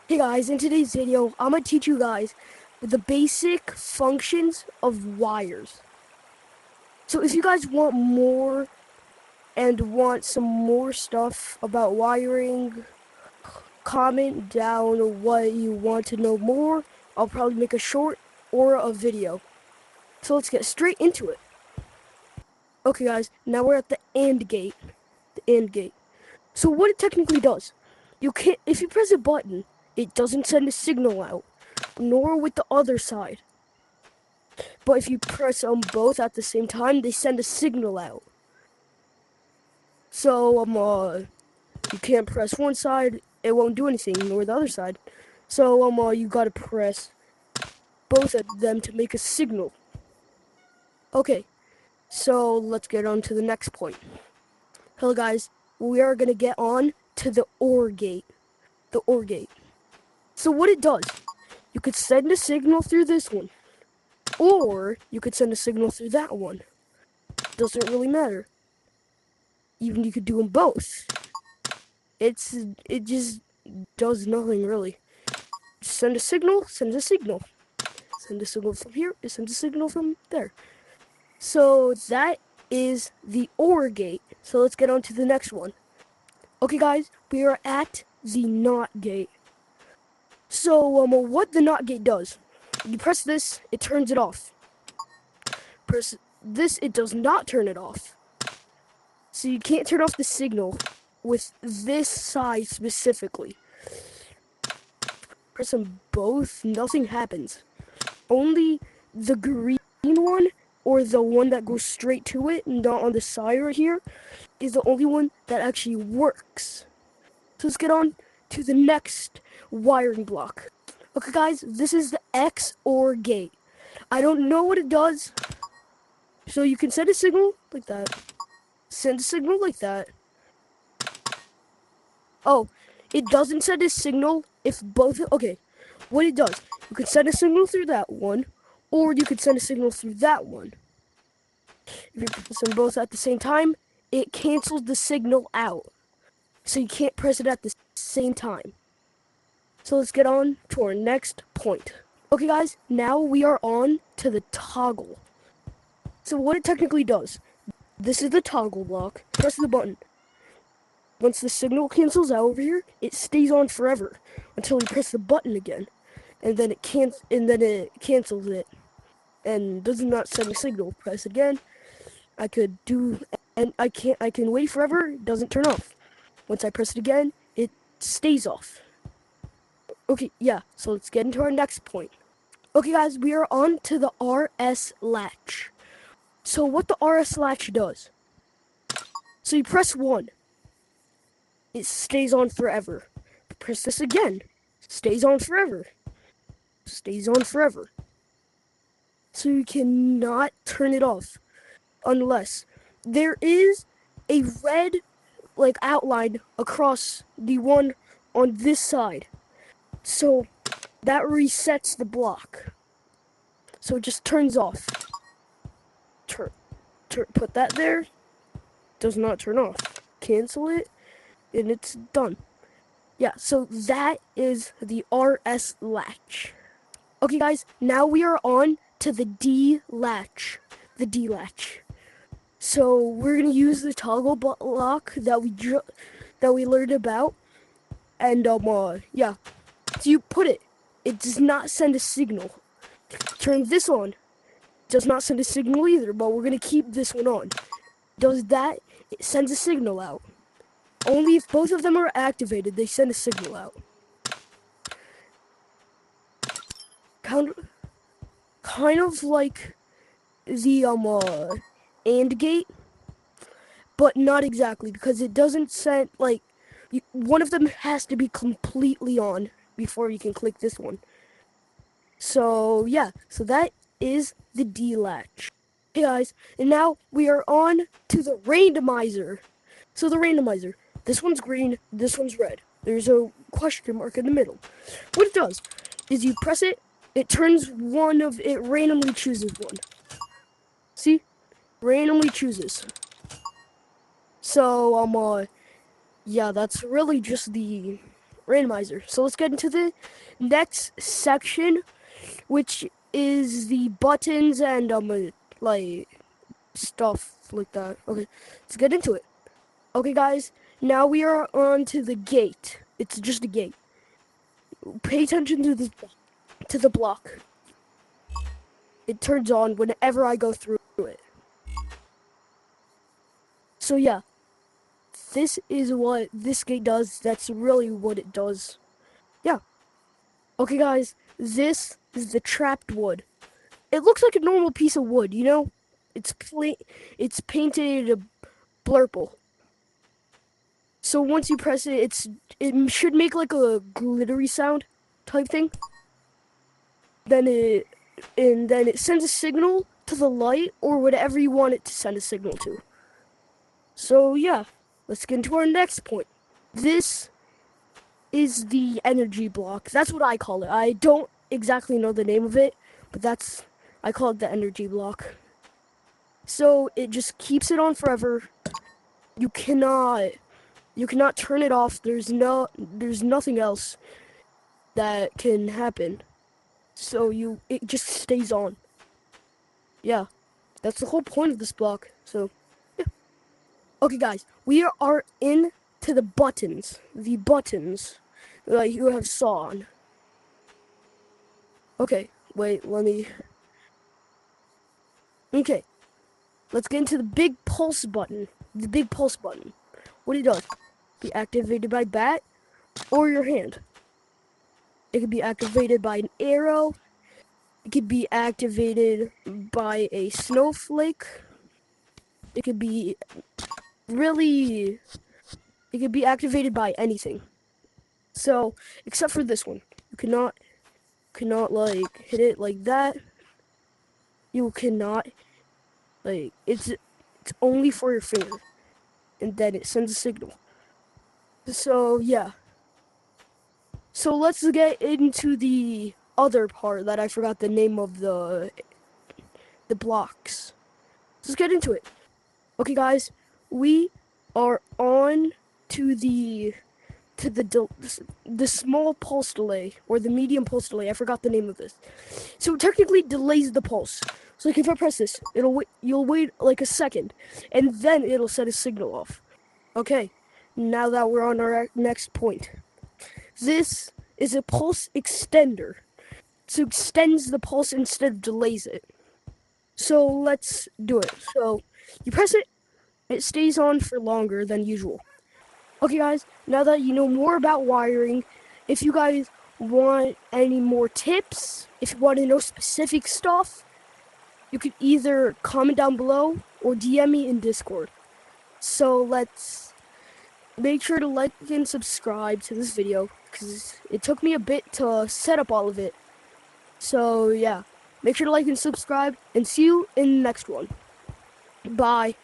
Hey guys, in today's video, I'm going to teach you guys the basic functions of wires. So if you guys want more and want some more stuff about wiring, comment down what you want to know more. I'll probably make a short or a video. So let's get straight into it. Okay guys, now we're at the AND gate. The AND gate. So what it technically does, you can't, if you press a button, it doesn't send a signal out, nor with the other side. But if you press them both at the same time, they send a signal out. So you can't press one side, it won't do anything, nor the other side. So you gotta press both of them to make a signal. Okay, so let's get on to the next point. Hello guys, we are gonna get on to the OR gate. The OR gate. So what it does, you could send a signal through this one, or you could send a signal through that one. Doesn't really matter. Even you could do them both. It just does nothing really. Send a signal, sends a signal. Send a signal from here, it sends a signal from there. So that is the OR gate. So let's get on to the next one. Okay guys, we are at the NOT gate. So what the NOT gate does, you press this, it turns it off. Press this, it does not turn it off. So you can't turn off the signal with this side specifically. Press them both, nothing happens. Only the green one, or the one that goes straight to it, not on the side right here, is the only one that actually works. So let's get on to the next wiring block. Okay guys, this is the XOR gate. I don't know what it does. So you can send a signal like that. Send a signal like that. Oh, it doesn't send a signal if both, okay. What it does, you can send a signal through that one, or you could send a signal through that one. If you press them both at the same time, it cancels the signal out. So you can't press it at the same time. So let's get on to our next point. Okay guys, now we are on to the toggle. So what it technically does, this is the toggle block. Press the button. Once the signal cancels out over here, it stays on forever until you press the button again. And then it cancels it and does not send a signal. Press again. I can wait forever, it doesn't turn off. Once I press it again, it stays off. Okay, yeah, so let's get into our next point. Okay guys, we are on to the RS latch. So what the RS latch does, so you press 1, it stays on forever. Press this again, stays on forever. Stays on forever. So you cannot turn it off unless there is a red outline across the one on this side. So that resets the block. So it just turns off. Put that there. Does not turn off. Cancel it, and it's done. Yeah, so that is the RS latch. Okay guys, now we are on to the D latch. The D latch. So we're gonna use the toggle block that we learned about, and yeah. So you put it. It does not send a signal. Turn this on. Does not send a signal either, but we're gonna keep this one on. Does that? It sends a signal out. Only if both of them are activated, they send a signal out. Kind of like the AND gate, but not exactly, because it doesn't send one of them has to be completely on before you can click this one. So yeah, so that is the D latch. Hey guys, and now we are on to the randomizer. So the randomizer, this one's green, this one's red. There's a question mark in the middle. What it does is you press it, it randomly chooses one. See? Randomly chooses. So, yeah, that's really just the randomizer. So let's get into the next section, which is the buttons and like stuff like that. Okay, let's get into it. Okay, guys, now we are on to the gate. It's just a gate. Pay attention to the block. It turns on whenever I go through it. So yeah, this is what this gate does. That's really what it does. Yeah. Okay, guys, this is the trapped wood. It looks like a normal piece of wood, you know? It's it's painted blurple. So once you press it, it should make like a glittery sound type thing. Then it sends a signal to the light or whatever you want it to send a signal to. So yeah, let's get into our next point. This is the energy block. That's what I call it. I don't exactly know the name of it, but I call it the energy block. So it just keeps it on forever. You cannot turn it off. There's nothing else that can happen. So it just stays on. Yeah. That's the whole point of this block. So yeah. Okay, guys, we are into the buttons. The buttons that you have saw on. Okay, wait, let me. Okay, let's get into the big pulse button. The big pulse button. What it does? Be activated by bat or your hand. It can be activated by an arrow. It could be activated by a snowflake. It could be really. It could be activated by anything. So, except for this one, you cannot like hit it like that. You cannot like it's only for your finger, and then it sends a signal. So yeah. So let's get into the other part that I forgot the name of the blocks. Let's get into it. Okay, guys, we are on to the small pulse delay or the medium pulse delay. I forgot the name of this. So it technically delays the pulse. So like if I press this, you'll wait like a second, and then it'll set a signal off. Okay, now that we're on our next point. This is a pulse extender. So it extends the pulse instead of delays it. So let's do it. So you press it, it stays on for longer than usual. Okay, guys, now that you know more about wiring, if you guys want any more tips, if you want to know specific stuff, you can either comment down below or DM me in Discord. So let's make sure to like and subscribe to this video because it took me a bit to set up all of it. So yeah, make sure to like and subscribe and see you in the next one. Bye.